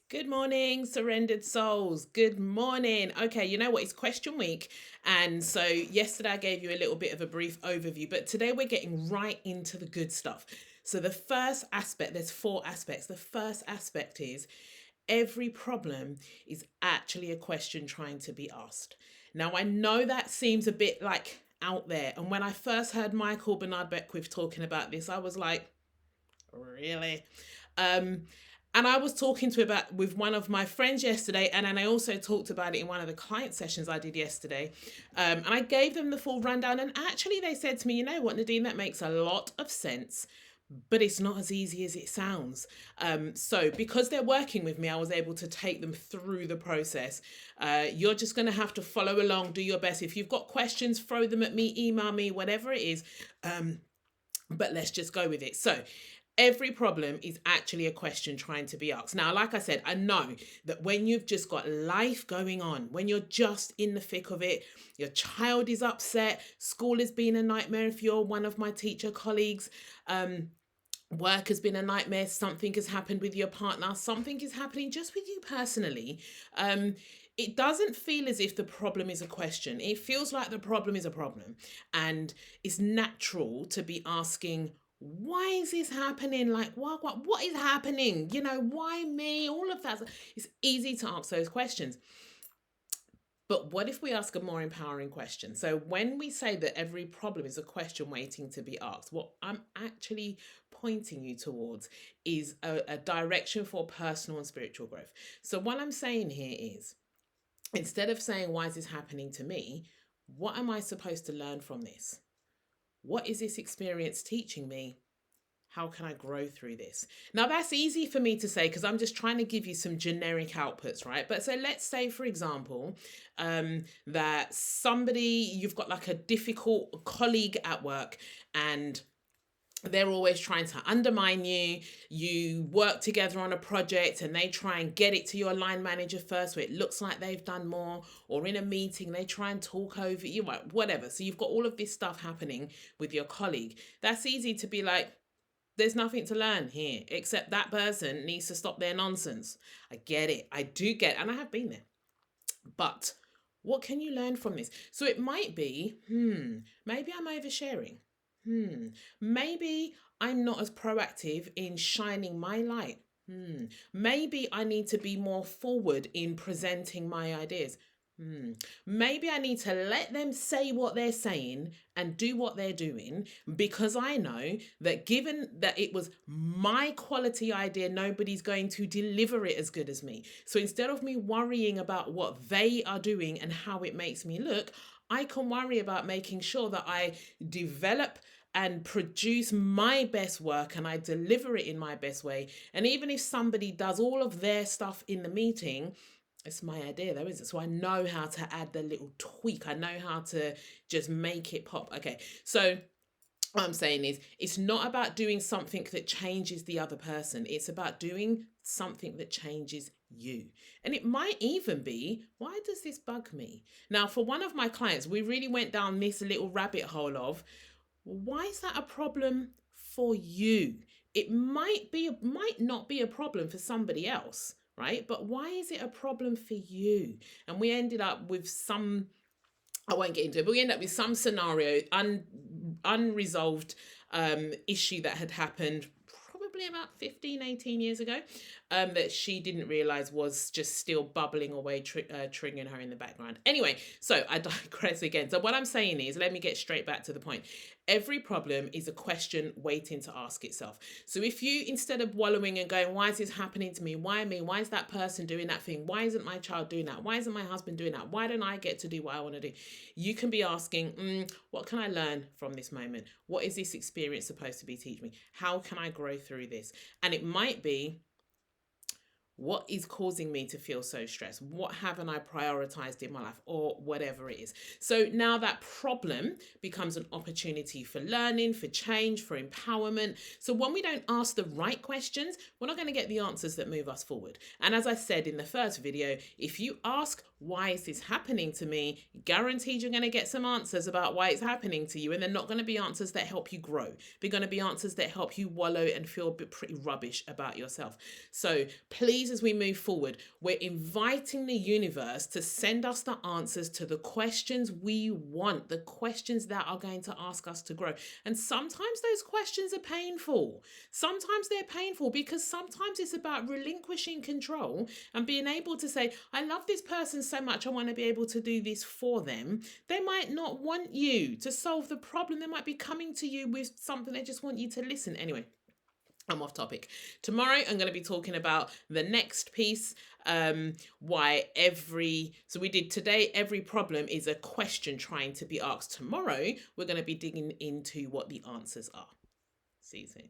Good morning, surrendered souls. Good morning. Okay, you know what? It's question week. And so yesterday I gave you a little bit of a brief overview, but today we're getting right into the good stuff. So the first aspect, there's four aspects. The first aspect is every problem is actually a question trying to be asked. Now, I know that seems a bit like out there. And when I first heard Michael Bernard Beckwith talking about this, I was like, really? Um, and I was talking to about with one of my friends yesterday, and then I also talked about it in one of the client sessions I did yesterday. And I gave them the full rundown, and actually they said to me, "You know what, Nadine, that makes a lot of sense." But it's not as easy as it sounds. So, because they're working with me, I was able to take them through the process. You're just going to have to follow along, do your best. If you've got questions, throw them at me, email me, whatever it is. But let's just go with it. So, every problem is actually a question trying to be asked. Now, like I said, I know that when you've just got life going on, when you're just in the thick of it, your child is upset, school has been a nightmare if you're one of my teacher colleagues, work has been a nightmare, something has happened with your partner, something is happening just with you personally. It doesn't feel as if the problem is a question. It feels like the problem is a problem. And it's natural to be asking, why is this happening? Like, what is happening? Why me? All of that. It's easy to answer those questions. But what if we ask a more empowering question? So, when we say that every problem is a question waiting to be asked, what I'm actually pointing you towards is a direction for personal and spiritual growth. So, what I'm saying here is instead of saying, why is this happening to me? What am I supposed to learn from this? What is this experience teaching me? How can I grow through this? Now, that's easy for me to say because I'm just trying to give you some generic outputs, right? But so let's say, for example, that you've got like a difficult colleague at work and they're always trying to undermine you. You work together on a project and they try and get it to your line manager first, so it looks like they've done more, or in a meeting, they try and talk over you, whatever. So you've got all of this stuff happening with your colleague. That's easy to be like, there's nothing to learn here except that person needs to stop their nonsense. I get it. I do get, and I have been there. But what can you learn from this? So it might be, maybe I'm oversharing. Maybe I'm not as proactive in shining my light. Maybe I need to be more forward in presenting my ideas. Maybe I need to let them say what they're saying and do what they're doing because I know that given that it was my quality idea, nobody's going to deliver it as good as me. So instead of me worrying about what they are doing and how it makes me look, I can worry about making sure that I develop and produce my best work and I deliver it in my best way. And even if somebody does all of their stuff in the meeting, it's my idea though, is it? So I know how to add the little tweak. I know how to just make it pop. Okay. So what I'm saying is it's not about doing something that changes the other person. It's about doing something that changes you. And it might even be, why does this bug me? Now, for one of my clients, we really went down this little rabbit hole of why is that a problem for you? It might not be a problem for somebody else, right? But why is it a problem for you? And we ended up with some, I won't get into it, but we end up with some scenario, unresolved issue that had happened probably about 15, 18 years ago, that she didn't realize was just still bubbling away, triggering her in the background. Anyway, so I digress again. So what I'm saying is, let me get straight back to the point. Every problem is a question waiting to ask itself. So if you, instead of wallowing and going, why is this happening to me? Why me? Why is that person doing that thing? Why isn't my child doing that? Why isn't my husband doing that? Why don't I get to do what I want to do? You can be asking, what can I learn from this moment? What is this experience supposed to be teaching me? How can I grow through this? And it might be, what is causing me to feel so stressed? What haven't I prioritized in my life, or whatever it is? So now that problem becomes an opportunity for learning, for change, for empowerment. So when we don't ask the right questions, we're not going to get the answers that move us forward. And as I said in the first video, if you ask, why is this happening to me? Guaranteed you're going to get some answers about why it's happening to you. And they're not going to be answers that help you grow. They're going to be answers that help you wallow and feel pretty rubbish about yourself. So please these as we move forward. We're inviting the universe to send us the answers to the questions we want, the questions that are going to ask us to grow. And sometimes those questions are painful. Sometimes they're painful because sometimes it's about relinquishing control and being able to say, I love this person so much, I want to be able to do this for them. They might not want you to solve the problem. They might be coming to you with something they just want you to listen. Anyway, I'm off topic. Tomorrow, I'm going to be talking about the next piece. So we did today, every problem is a question trying to be asked. Tomorrow, we're going to be digging into what the answers are. See you soon.